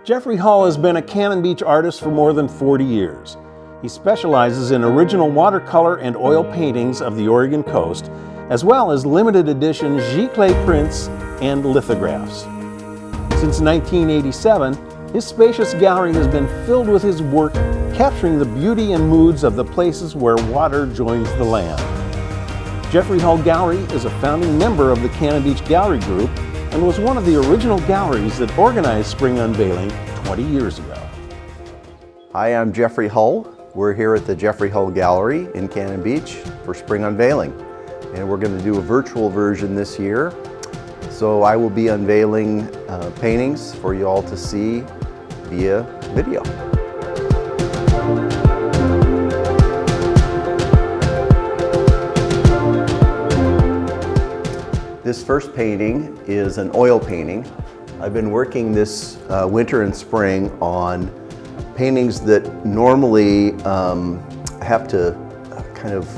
Jeffrey Hull has been a Cannon Beach artist for more than 40 years. He specializes in original watercolor and oil paintings of the Oregon coast, as well as limited edition giclée prints and lithographs. Since 1987, his spacious gallery has been filled with his work, capturing the beauty and moods of the places where water joins the land. Jeffrey Hull Gallery is a founding member of the Cannon Beach Gallery Group and was one of the original galleries that organized Spring Unveiling 20 years ago. Hi, I'm Jeffrey Hull. We're here at the Jeffrey Hull Gallery in Cannon Beach for Spring Unveiling. And we're going to do a virtual version this year. So I will be unveiling paintings for you all to see via video. This first painting is an oil painting. I've been working this winter and spring on paintings that normally have to kind of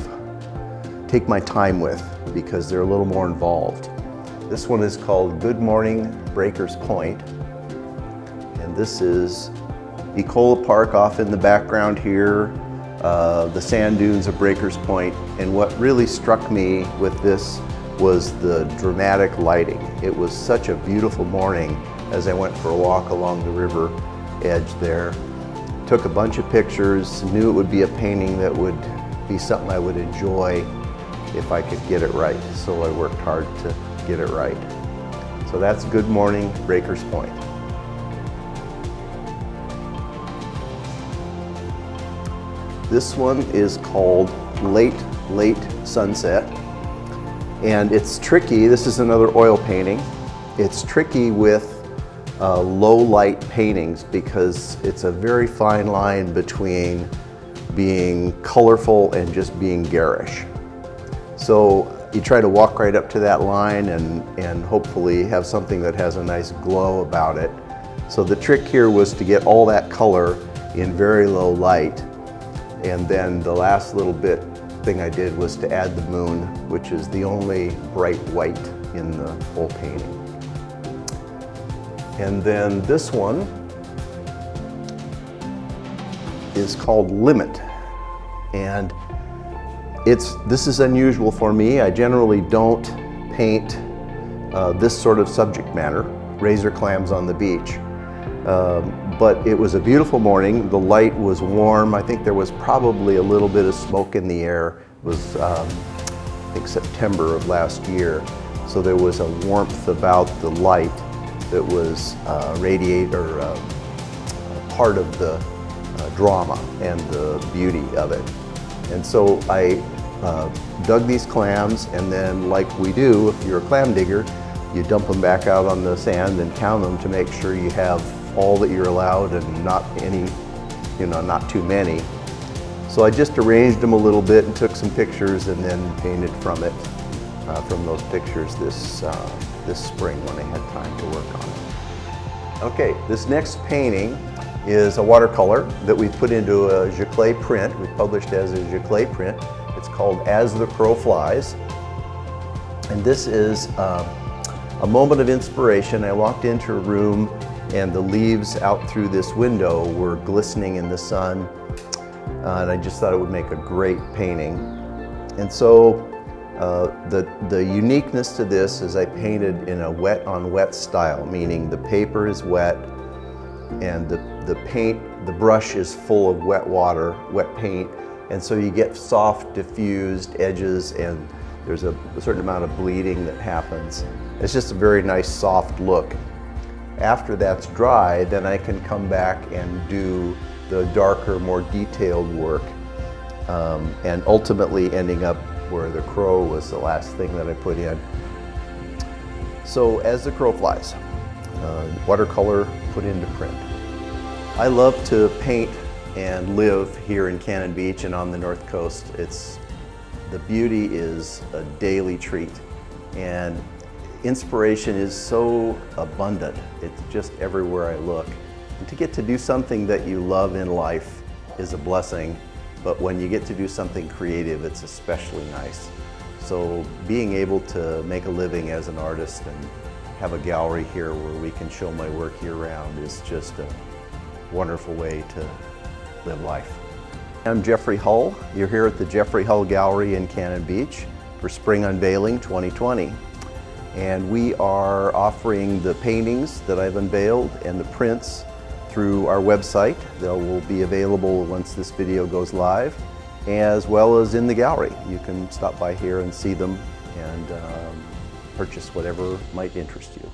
take my time with because they're a little more involved. This one is called Good Morning, Breakers Point. And this is Ecola Park off in the background here, the sand dunes of Breakers Point. And what really struck me with this was the dramatic lighting. It was such a beautiful morning as I went for a walk along the river edge there. Took a bunch of pictures, knew it would be a painting that would be something I would enjoy if I could get it right. So I worked hard to get it right. So that's Good Morning, Breakers Point. This one is called Late Sunset. And it's tricky. This is another oil painting. It's tricky with low light paintings because it's a very fine line between being colorful and just being garish. So you try to walk right up to that line and hopefully have something that has a nice glow about it. So the trick here was to get all that color in very low light. And then the last little bit thing I did was to add the moon, which is the only bright white in the whole painting. And then this one is called Limit. And this is unusual for me. I generally don't paint this sort of subject matter, razor clams on the beach. But it was a beautiful morning. The light was warm. I think there was probably a little bit of smoke in the air. It was, I think, September of last year. So there was a warmth about the light that was part of the drama and the beauty of it. And so I dug these clams, and then, like we do, if you're a clam digger, you dump them back out on the sand and count them to make sure you have all that you're allowed and not any, not too many. So I just arranged them a little bit and took some pictures and then painted from it, from those pictures this spring when I had time to work on it. Okay, this next painting is a watercolor that we put into a giclée print. We published as a giclée print. It's called As the Crow Flies. And this is a moment of inspiration. I walked into a room and the leaves out through this window were glistening in the sun. And I just thought it would make a great painting. And so the uniqueness to this is I painted in a wet on wet style, meaning the paper is wet and the brush is full of wet water, wet paint. And so you get soft, diffused edges, and there's a certain amount of bleeding that happens. It's just a very nice soft look. After that's dry, then I can come back and do the darker, more detailed work, and ultimately ending up where the crow was the last thing that I put in. So As the Crow Flies, watercolor put into print. I love to paint and live here in Cannon Beach and on the North Coast. The beauty is a daily treat, and inspiration is so abundant. It's just everywhere I look. And to get to do something that you love in life is a blessing, but when you get to do something creative, it's especially nice. So being able to make a living as an artist and have a gallery here where we can show my work year-round is just a wonderful way to live life. I'm Jeffrey Hull. You're here at the Jeffrey Hull Gallery in Cannon Beach for Spring Unveiling 2020. And we are offering the paintings that I've unveiled and the prints through our website. They will be available once this video goes live, as well as in the gallery. You can stop by here and see them and purchase whatever might interest you.